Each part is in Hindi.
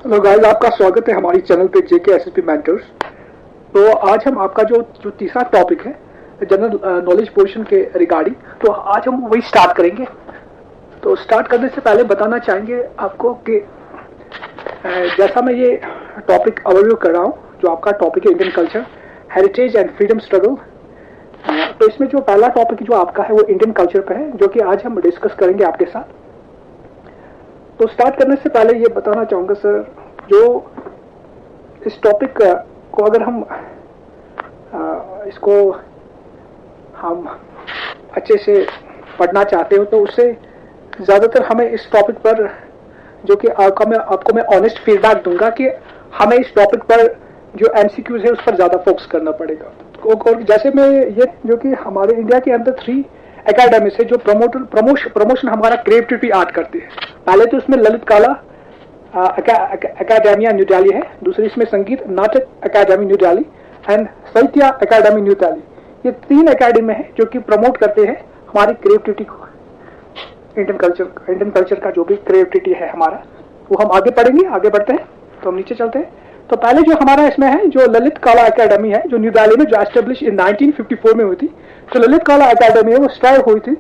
हेलो गाइस, आपका स्वागत है हमारी चैनल पे जेके एसएसपी मेंटर्स। तो आज हम आपका जो तीसरा टॉपिक है जनरल नॉलेज पोर्शन के रिगार्डिंग, तो आज हम वही स्टार्ट करेंगे। तो स्टार्ट करने से पहले बताना चाहेंगे आपको कि जैसा मैं ये टॉपिक ओवरव्यू कर रहा हूँ, जो आपका टॉपिक है Indian culture, heritage and freedom struggle. तो इसमें जो पहला टॉपिक जो आपका है वो इंडियन कल्चर पे है, जो कि आज हम डिस्कस करेंगे आपके साथ। तो स्टार्ट करने से पहले ये बताना चाहूँगा सर, जो इस टॉपिक को अगर हम इसको हम अच्छे से पढ़ना चाहते हो, तो उससे ज़्यादातर हमें इस टॉपिक पर, जो कि आपको मैं ऑनेस्ट फीडबैक दूंगा कि हमें इस टॉपिक पर जो एमसीक्यूज है उस पर ज़्यादा फोकस करना पड़ेगा। और जैसे मैं ये, जो कि हमारे इंडिया के अंदर 3 एकेडमी है जो प्रमोशन हमारा क्रिएटिविटी आर्ट करती है। पहले तो उसमें ललित कला अकेडमिया न्यू दिल्ली है, दूसरी इसमें संगीत नाटक अकेडमी न्यू दिल्ली एंड साहित्य अकेडमी न्यू दिल्ली। ये 3 एकेडमी है जो कि प्रमोट करते हैं हमारी क्रिएटिविटी को, इंडियन कल्चर का जो भी क्रिएटिविटी है हमारा, वो हम आगे पढ़ेंगे। आगे बढ़ते हैं तो हम नीचे चलते हैं। तो पहले जो हमारा इसमें है, जो ललित कला अकेडमी है जो न्यू दिल्ली में, जो एस्टेब्लिश इन 1954 में हुई थी। जो ललित कला अकेडमी है वो स्टार्ट हुई थी,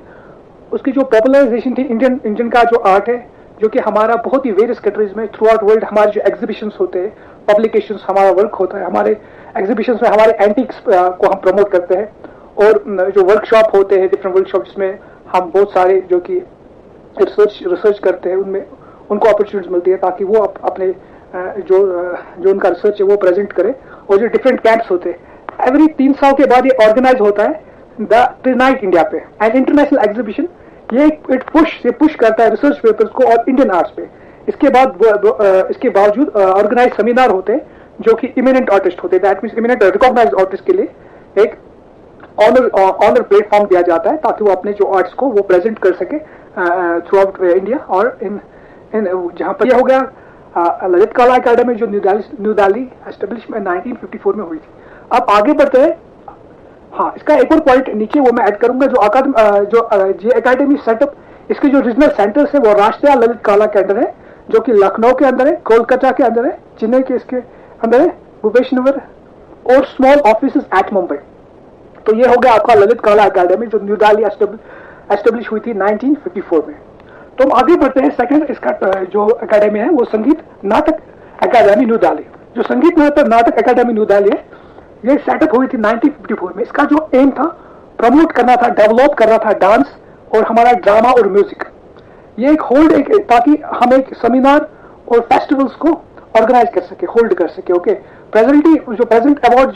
उसकी जो पॉपुलराइजेशन थी इंडियन का जो आर्ट है, जो कि हमारा बहुत ही वेरियस कंट्रीज में थ्रू आउट वर्ल्ड हमारे जो एग्जीबिशंस होते हैं, पब्लिकेशंस, हमारा वर्क होता है, हमारे एग्जीबिशंस में हमारे एंटिक्स को हम प्रमोट करते हैं। और जो वर्कशॉप होते हैं, डिफरेंट वर्कशॉप, जिसमें हम बहुत सारे जो कि रिसर्च करते हैं, उनमें उनको अपॉर्चुनिटीज मिलती है ताकि वो अपने जो उनका रिसर्च है वो प्रेजेंट करे। और जो डिफरेंट कैंप्स होते हैं, एवरी 3 साल के बाद ये ऑर्गेनाइज होता है द ट्रिनाइट इंडिया पे, एंड इंटरनेशनल एग्जीबिशन। ये पुश करता है रिसर्च पेपर्स को और इंडियन आर्ट्स पे। इसके बावजूद ऑर्गेनाइज सेमिनार होते हैं जो कि इमिनेंट आर्टिस्ट होते हैं, that means eminent recognised artist के लिए एक ऑनर प्लेटफॉर्म दिया जाता है ताकि वो अपने जो आर्ट्स को वो प्रेजेंट कर सके थ्रू आउट इंडिया। और इन जहाँ पर यह हो गया ललित कला अकेडमी जो न्यू दिल्ली एस्टेब्लिशमेंट 1954 में हुई थी। अब आगे बढ़ते हैं। हाँ, इसका एक और पॉइंट नीचे वो मैं ऐड करूंगा, जो एकेडमी सेटअप, इसके जो रीजनल सेंटर्स है वो राष्ट्रीय ललित कला केंद्र है, जो कि लखनऊ के अंदर है, कोलकाता के अंदर है, चेन्नई के इसके अंदर है, भुवनेश्वर, और स्मॉल ऑफिस एट मुंबई। तो ये हो गया आपका ललित कला अकेडमी जो न्यू दिल्ली एस्टेब्लिश हुई थी 1954 में। तो हम आगे बढ़ते हैं। सेकंड इसका जो एकेडमी है वो संगीत नाटक अकेडमी न्यू दिल्ली। जो संगीत नाटक अकेडमी न्यू दिल्ली है, ये सेटअप हुई थी 1954 में। इसका जो एम था, प्रमोट करना था, डेवलप करना था डांस और हमारा ड्रामा और म्यूजिक। ये एक ताकि हम एक सेमिनार और फेस्टिवल्स को ऑर्गेनाइज कर सके, होल्ड कर सके। ओके, प्रेजेंट अवार्ड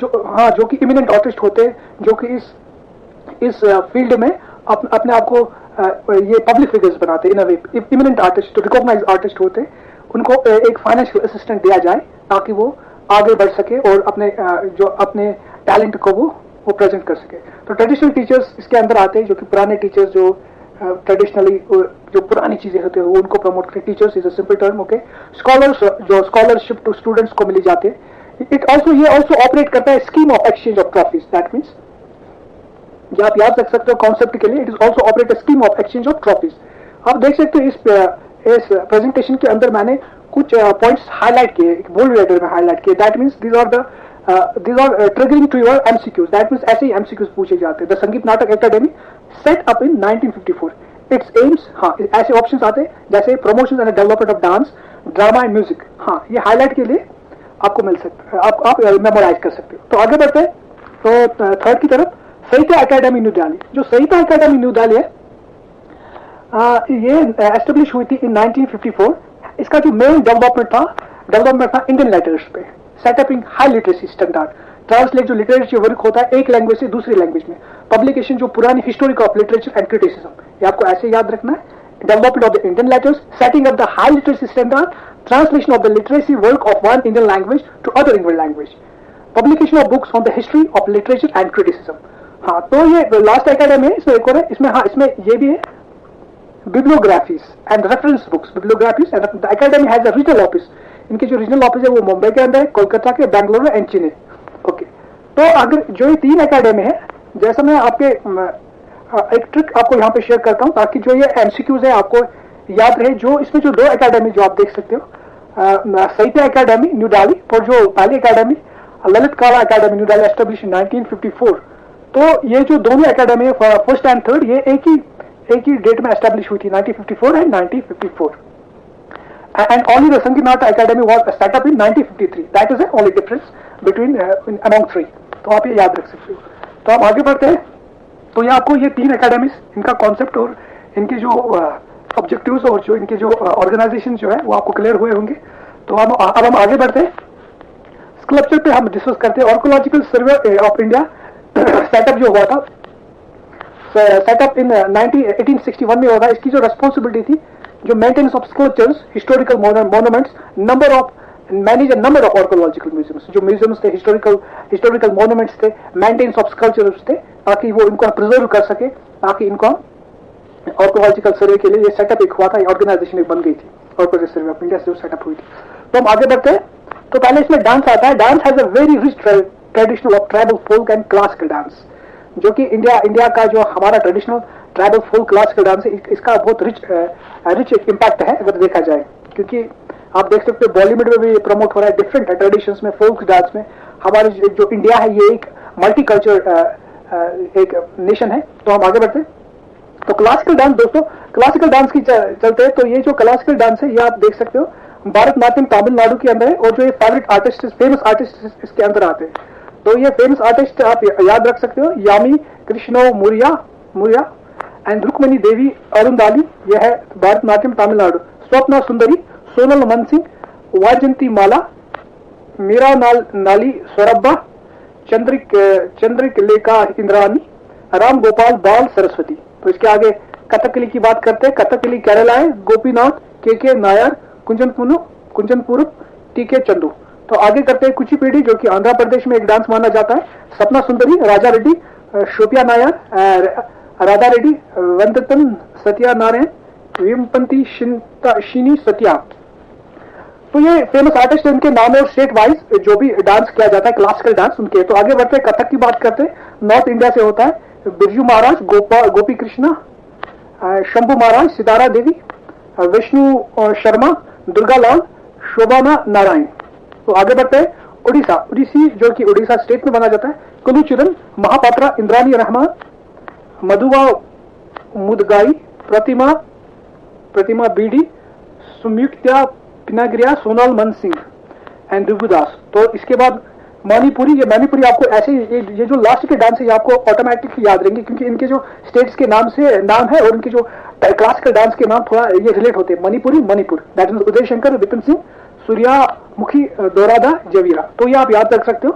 जो कि इमिनेंट आर्टिस्ट होते हैं, जो कि इस फील्ड में अपने आप को ये पब्लिक फिगर्स बनाते हैं, इन अ वे इमिनेंट आर्टिस्ट, जो रिकॉग्नाइज आर्टिस्ट होते हैं, उनको एक फाइनेंशियल असिस्टेंट दिया जाए ताकि वो आगे बढ़ सके और अपने टैलेंट को वो प्रेजेंट कर सके। तो ट्रेडिशनल टीचर्स इसके अंदर आते हैं, जो कि पुराने टीचर्स जो ट्रेडिशनली जो पुरानी चीजें होती है वो उनको प्रमोट करते। Teachers is a simple term. Okay, scholars, जो स्कॉलरशिप टू स्टूडेंट्स को मिली जाती है। ये ऑल्सो ऑपरेट करता है scheme of exchange of trophies, that means जो आप याद रख सकते हो कॉन्सेप्ट के लिए, it is also operate a scheme of exchange of trophies. आप देख सकते हो इस प्रेजेंटेशन के अंदर मैंने कुछ पॉइंट्स हाईलाइट किए, बोल्ड लेटर में हाईलाइट किए। That means these are triggering to your MCQs. That means ऐसे ही एमसीक्यूज पूछे जाते हैं। The Sangeet Natak academy set up in 1954। It's aims, हाँ, ऐसे ऑप्शंस आते हैं जैसे promotion and development of dance, drama and music. हाँ, ये हाईलाइट के लिए आपको मिल सकता है, आप मेमोराइज कर सकते हो। तो आगे बढ़ते हैं तो थर्ड की तरफ, साहित्य अकेडमी न्यू दिल्ली। जो साहित्य अकेडमी न्यू दिल्ली है, ये एस्टेब्लिश हुई थी इन 1954। इसका जो मेन डेवलपमेंट था इंडियन लेटर्स पे, सेटअप इन हाई लिटरेसी स्टैंडर्ड, ट्रांसलेट जो लिटरेचर वर्क होता है एक लैंग्वेज से दूसरी लैंग्वेज में, पब्लिकेशन जो पुरानी historic of literature and criticism, ये आपको ऐसे याद रखना है। Development of the Indian letters, setting up the high literacy standard, translation of the literacy work of one Indian language to other Indian language, publication of books on the history of literature and criticism. हाँ, तो ये लास्ट एकेडमी है, इसमें एक और है, इसमें ये भी है, bibliographies and reference books, bibliographies and the academy has a regional office। इनके जो रीजनल ऑफिस है वो मुंबई के अंदर है, कोलकाता के, बेंगलुरु एंड चेन्नई। ओके, तो अगर जो ये 3 एकेडमी है, जैसा मैं आपके एक ट्रिक आपको यहाँ पे शेयर करता हूँ ताकि जो ये एमसीक्यूज है आपको याद रहे। जो इसमें जो 2 एकेडमी जो आप देख सकते हो, साहित्य अकेडमी न्यू दिल्ली और जो पहली अकेडमी ललित कला academy new Delhi establish in 1954। तो ये जो दोनों अकेडमी फर्स्ट एंड थर्ड ये एक ही डेट में एस्टेब्लिश हुई थी 1954 and 1954। And only the Sangeet Nata Academy was set up in 1953. That is the only difference between among three. तो आप ये याद रख सकते हो। तो आप आगे बढ़ते हैं। तो ये आपको ये तीन एकेडमीज इनका कॉन्सेप्ट और इनके जो ऑब्जेक्टिव्स और जो इनके जो ऑर्गेनाइजेशन जो है वो आपको क्लियर हुए होंगे। तो अब हम आगे बढ़ते हैं। स्कल्पचर पे हम डिस्कस करते हैं। Archaeological survey of India setup जो हुआ था, सेटअप इन 1861 में होगा। इसकी जो रेस्पॉन्सिबिलिटी थी, जो maintenance of sculptures, historical monuments, number of manage a number of archaeological museums, जो म्यूजियम्स थे, हिस्टोरिकल मॉन्यूमेंट्स थे, मेंटेनेंस ऑफ स्कल्पचर्स थे, ताकि वो इनको प्रिजर्व कर सके, ताकि इनको आर्कियोलॉजिकल सर्वे के लिए ये सेटअप एक हुआ था, ऑर्गेनाइजेशन एक बन गई थी आर्कियोलॉजिकल सर्वे ऑफ इंडिया से जो सेटअप हुई थी। तो हम आगे बढ़ते हैं। तो पहले इसमें डांस आता है। Dance has a very rich traditional of tribal folk and classical dance, जो कि इंडिया का जो हमारा traditional tribal folk classical dance है, इसका बहुत रिच इम्पैक्ट है अगर देखा जाए। क्योंकि आप देख सकते हो बॉलीवुड में भी प्रमोट हो रहा है, डिफरेंट ट्रेडिशंस में, फोल्क डांस में। हमारे जो इंडिया है ये एक मल्टी कल्चर एक नेशन है। तो हम आगे बढ़ते हैं। तो क्लासिकल डांस दोस्तों, क्लासिकल डांस की चलते हैं। तो ये जो क्लासिकल डांस है ये आप देख सकते हो भारतनाट्यम तमिलनाडु के अंदर है, और जो ये फेवरेट आर्टिस्ट, फेमस आर्टिस्ट इसके अंदर आते हैं। तो ये फेमस आर्टिस्ट आप याद रख सकते हो, यामी कृष्णो मुरिया एंड रुक्मणी देवी अरुंदाली, यह है भारतनाट्यम तमिलनाडु। स्वप्ना सुंदरी, सोनल मनसिंह, वाजंती माला, मीरा नाली स्वरब्बा, चंद्रिक लेखा इंद्रानी, राम गोपाल बाल सरस्वती। तो इसके आगे कथकली की बात करते हैं। कथकली केरला है, गोपीनाथ के नायर, कुंजनपुर टी.के. चंदू। तो आगे करते हैं कुचिपुड़ी, जो कि आंध्र प्रदेश में एक डांस माना जाता है। सपना सुंदरी, राजा रेड्डी, शोपिया नायर, राधा रेड्डी, वंदतन सत्यानारायण, विमपंती शिनी सत्या। तो ये फेमस आर्टिस्ट है, इनके नाम और स्टेट वाइज जो भी डांस किया जाता है क्लासिकल डांस उनके। तो आगे बढ़ते हैं, कथक की बात करते हैं। नॉर्थ इंडिया से होता है बिरजू महाराज, गोपी कृष्णा, शंभू महाराज, सितारा देवी, विष्णु शर्मा, दुर्गा लाल, शोभाना नारायण। तो आगे बढ़ते हैं ओडिसी, जो कि उड़ीसा स्टेट में बना जाता है। कुलुचुरन, महापात्रा, इंद्रानी रहमान, मधुवा मुदगाई, प्रतिमा बीडी, सुम्युक्त्या पिनागिरिया, सोनाल मन सिंह एंड रघुदास। तो इसके बाद मणिपुरी, ये मणिपुरी आपको ऐसे ये जो लास्ट के डांस है ये आपको ऑटोमेटिकली याद रहेंगे, क्योंकि इनके जो स्टेट्स के नाम है और इनके जो क्लासिकल डांस के नाम थोड़ा ये रिलेट होते हैं। Manipur, that is Uday Shankar, Vipin Singh, सूर्यामुखी, दोरादा, जवीरा। तो ये आप याद रख सकते हो।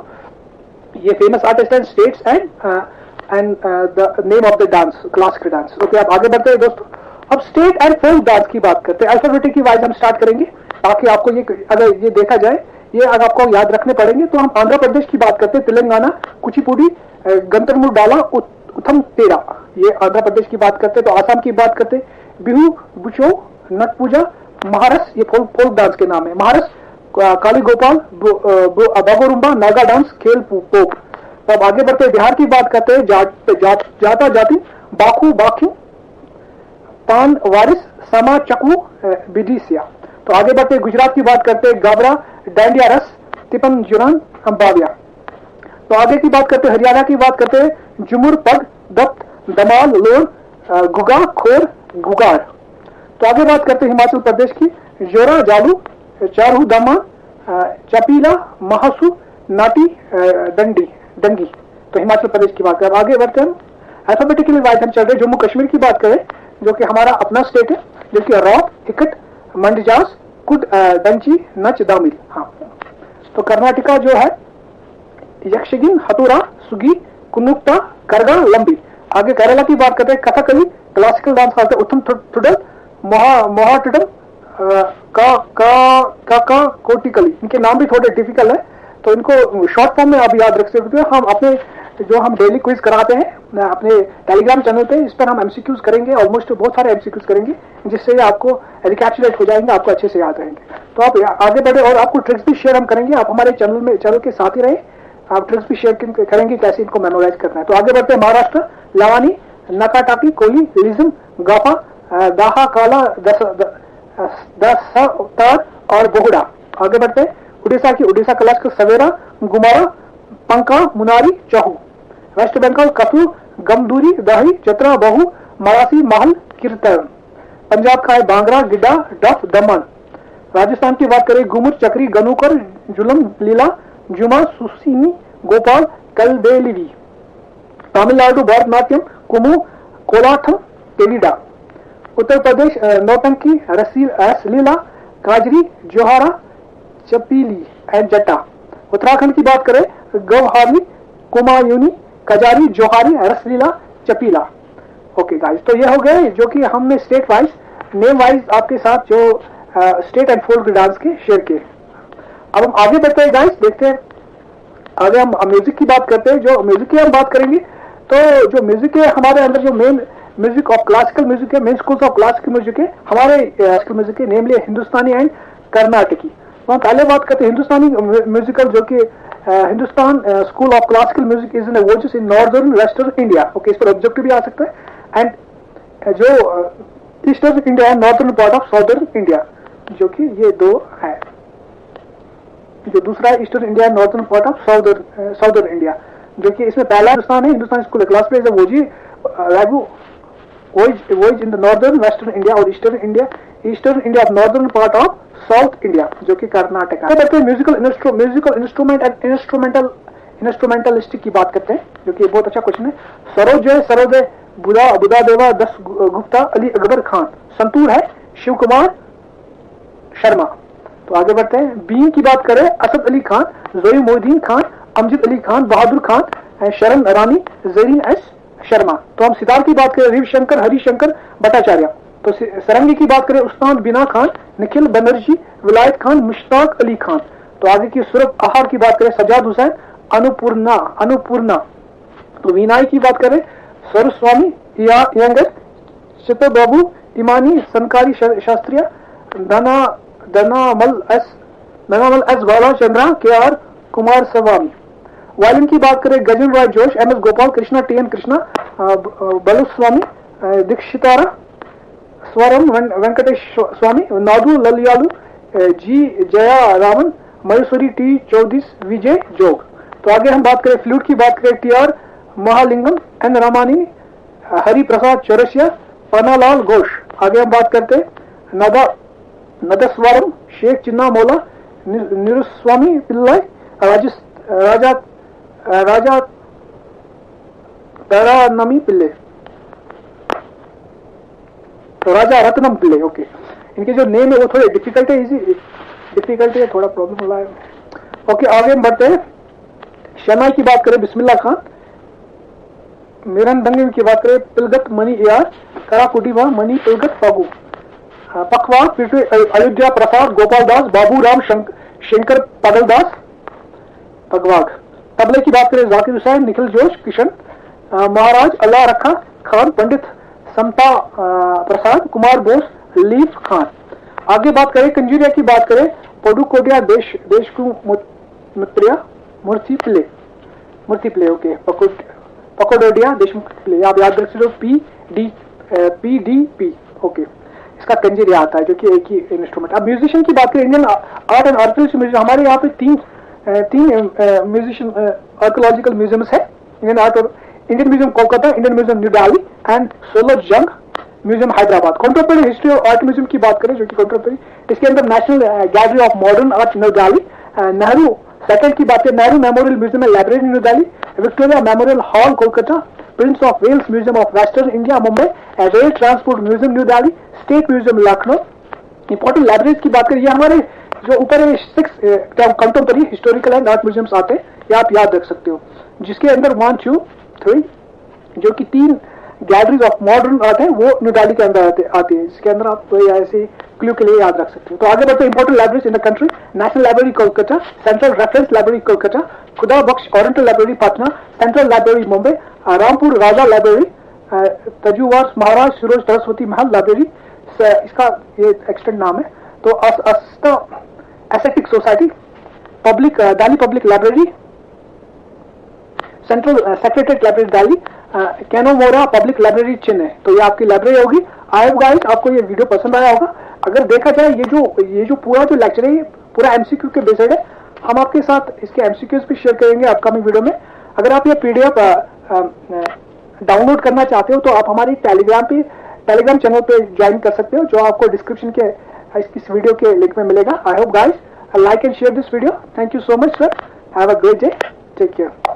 ये famous artist and states and the name of the dance, classical dance. Okay, आप आगे बढ़ते हैं दोस्तों। अब स्टेट एंड फोल्क डांस की बात करते हैं। अल्फाबेटिक वाइज हम स्टार्ट करेंगे, ताकि आपको ये अगर ये देखा जाए, ये अगर आपको याद रखने पड़ेंगे। तो हम आंध्र प्रदेश की बात करते हैं, तेलंगाना कुचिपुड़ी, गंतरमुर डाला, उत्तम तेरा, ये आंध्र प्रदेश की बात करते हैं। तो आसाम की बात करते हैं, बिहू, बुचो, नट पूजा, महारस, ये फोल्क डांस के नाम है। महारस, काली गोपाल, बागोरुम्बा, नागा डांस, खेल पोप। तो अब आगे बढ़ते हैं, बिहार की बात करते हैं, जाता जाति, बाखू बाखू, पान वारिस, समा चकू, बिडिसिया। तो आगे बढ़ते हैं, गुजरात की बात करते हैं, गाबरा, डांडिया रस, तिपन जुरान, अंबाविया। तो आगे की बात करते हैं, हरियाणा की बात करते हैं, झुमुर, पग, दत्त, दमाल, लोर, गुगा, खोर, गुगार। तो आगे बात करते हैं हिमाचल प्रदेश की, जोरा, जालू, चारू, दमा, चपीला, महासु, नाटी, डंगी। तो हिमाचल प्रदेश की बात करें। आगे बढ़ते हैं, अल्फाबेटिकली वाइज हम चल रहे हैं। जम्मू कश्मीर की बात करें, जो कि हमारा अपना स्टेट है, जो कि रॉक, हिकट, मंडजास, कुड, डंची, नच, दामिल। हाँ, तो कर्नाटका जो है, यक्षगिन, हतुरा, सुगी, कुनुक्ता, करगा, लंबी। आगे केरला की बात करते हैं, कथकली, क्लासिकल डांस करते हैं, उत्तम टुडल, मोहाटुडल, का कोटिकली। इनके नाम भी थोड़े डिफिकल्ट है, तो इनको शॉर्ट फॉर्म में आप याद रख सकते हो। हम अपने जो हम डेली क्विज कराते हैं अपने टेलीग्राम चैनल पे, इस पर हम एमसीक्यूज करेंगे, ऑलमोस्ट बहुत सारे एमसीक्यूज करेंगे, जिससे आपको रिकैप्चुलेट हो जाएंगे, आपको अच्छे से याद रहेंगे। तो आप आगे बढ़े, और आपको ट्रिक्स भी शेयर हम करेंगे। आप हमारे चैनल के साथ ही रहे, आप ट्रिक्स भी शेयर करेंगे कैसे इनको मेमोराइज करना है। तो आगे बढ़ते हैं, महाराष्ट्र, लावानी, नकाटाकी, कोली, लिज्म, गाफा, दाहा, काला, दस और बोहड़ा। आगे बढ़ते हैं। उड़ीसा की उड़ीसा क्लासिकल सवेरा, गुमारा, पंका, मुनारी, चहू। वेस्ट बंगाल कथू, गमदूरी, दाही, चतरा, बहु, मरासी, महल, कीर्तन। पंजाब का है बांगरा, गिड्डा, डफ, दमन। राजस्थान की बात करें घुमुर, चक्री, गनुकर, जुलम, लीला, जुमा, सुसीनी, गोपाल, कलबेलिवी। तमिलनाडु भरतनाट्यम, कुमु, कोलाथम, पेलिडा। उत्तर प्रदेश नौटंकी, रसलीला, काजरी, जोहारा, चपीली एंड जट्टा। उत्तराखंड की बात करें गवहारी, कुमायूनी, कजारी, जोहारी, रसलीला, चपीला। ओके गाइस, तो ये हो गए जो कि हमने स्टेट वाइज नेम वाइज आपके साथ जो स्टेट एंड फोल्क डांस के शेयर किए। अब हम आगे बढ़ते हैं गाइस, देखते हैं आगे हम म्यूजिक की बात करते हैं। जो म्यूजिक की हम बात करेंगे तो जो म्यूजिक है हमारे अंदर, जो main music of classical music है, main schools of classical music है हमारे क्लासिकल म्यूजिक है, नेमली हिंदुस्तानी एंड कर्नाटकी। तो हम पहले बात करते हैं हिंदुस्तानी म्यूजिकल, जो कि Hindustan school of classical music is in watches in northern western India. Okay, इस पर ऑब्जेक्टिव भी आ सकता है। एंड जो eastern India and northern part of southern India, जो कि ये दो है। जो दूसरा है eastern India, northern part of southern India, जो कि इसमें पहला हिंदुस्तान है हिंदुस्तान स्कूल क्लास प्लेज वोजी रागू voice in the northern western India और eastern India of northern part of south India, जो कि कर्नाटक है। म्यूजिकल इंस्ट्रूमेंट एंड इंस्ट्रूमेंटलिस्टिक की बात करते हैं, जो कि बहुत अच्छा क्वेश्चन है। सरोजय, बुधा देवा, दस गुप्ता, अली अकबर खान। संतूर है शिव कुमार शर्मा। तो आगे बढ़ते हैं। बीन की बात करें असद अली खान, जोई मोहिद्दीन खान, अमजद अली खान, बहादुर खान, शरण रानी, जरीन एस शर्मा। तो हम सितार की बात करें रविशंकर, हरिशंकर भट्टाचार्य। तो सरंगी की बात करें उस्ताद बिना खान, निखिल बनर्जी, विलायत खान, मुश्ताक अली खान। तो आगे की सुरभ आहार की बात करें सजाद हुसैन, अनुपूर्णा। तो वीनाई की बात करें सरस्वामी यंगर, चित्त बाबू इमानी, सनकारी शास्त्रीय, धनामल एस बाला चंद्रा, के आर कुमार स्वामी। वायलिन की बात करें Gajan Rai Josh, M S Gopal Krishna, T N Krishna, Baluswami, Dikshitara, Swaram Venkatesh Swami, Nadu Laliyalu, G Jaya Raman, Mayusri T Chaudhary, Vijay Jog. तो आगे हम बात करें फ्लूट की बात करें T R Mahalingam, N Ramani, Hari Prasad Chaurasia, Pannalal Ghosh. आगे हम बात करते हैं नदस्वरम, शेख चिन्ना मौला, निरुस्वामी पिल्लाई, राजा दरानमी पिल्ले, तो राजा रत्नम पिल्ले। ओके, इनके जो नेम है वो थोड़े डिफिकल्ट है, थोड़ा प्रॉब्लम हो रहा है। ओके, आगे हम बढ़ते हैं। शनाई की बात करें बिस्मिल्लाह खान, मिरन दंगे की बात करें पिलगत मणि यार, कराकुटीवा मणि पिलगत पागू। पखवा अयोध्या प्रसाद, गोपाल दास, बाबू राम शंकर पगलदास पगवाग। तबले की बात करें जाकिर हुसैन, निखिल जोश, किशन महाराज, अल्लाह रखा खान, पंडित समता प्रसाद, कुमार बोस, लीफ खान। आगे बात करें कंजूरिया की बात करें पडुकोडिया देशकु मुत्रिया, मूर्ति प्ले। ओके, पकोडोडिया देशमुख प्ले, आप याद रख सकते हो PDP। ओके, इसका कंजूरिया आता है, जो कि एक ही इंस्ट्रूमेंट। अब म्यूजिशियन की बात करें Indian art and archaeology museum, हमारे यहाँ पे तीन म्यूजिशियन आर्कियोलॉजिकल म्यूजियम्स है, Indian museum Kolkata, Indian museum New Delhi and Salar Jung museum Hyderabad. Contemporary history of art museum की बात करें, जो कि कॉन्टेम्परेरी, इसके अंदर national gallery of modern art New Delhi, Nehru second की बात करें Nehru memorial museum and library New Delhi, Victoria memorial hall Kolkata, prince of Wales museum of western India Mumbai, rail transport museum New Delhi, state museum Lucknow. Important libraries की बात करें, ये हमारे जो ऊपर 6 contemporary historical and art museums आते हैं, ये आप याद रख सकते हो, जिसके अंदर 1, 2, 3 जो कि 3 गैलरीज ऑफ मॉडर्न आर्ट है, वो न्यू दिल्ली के अंदर आती है, जिसके अंदर आप ऐसे क्लू के लिए याद रख सकते हो। तो आगे बढ़ते हैं important libraries in the country, national library Kolkata, central reference library Kolkata, Khuda Bakhsh oriental library Patna, central library Mumbai, Rampur Raza library, Thanjavur Maharaj Firoz Saraswati Mahal library, इसका ये एक्सटेंड नाम है। तो Asiatic society, Delhi public library, central secretariat library Delhi, Connemara public library Chennai. तो ये आपकी लाइब्रेरी होगी। आई होप गाइस आपको ये वीडियो पसंद आया होगा। अगर देखा जाए ये जो पूरा जो लेक्चर है, पूरा एमसीक्यू के बेस्ड है। हम आपके साथ इसके एमसीक्यूज भी शेयर करेंगे अपकमिंग वीडियो में। अगर आप ये पीडीएफ डाउनलोड करना चाहते हो तो आप हमारी टेलीग्राम चैनल पे ज्वाइन कर सकते हो, जो आपको डिस्क्रिप्शन के इस वीडियो के लिंक में मिलेगा। I hope guys like and share this video. Thank you so much sir, have a great day, take care.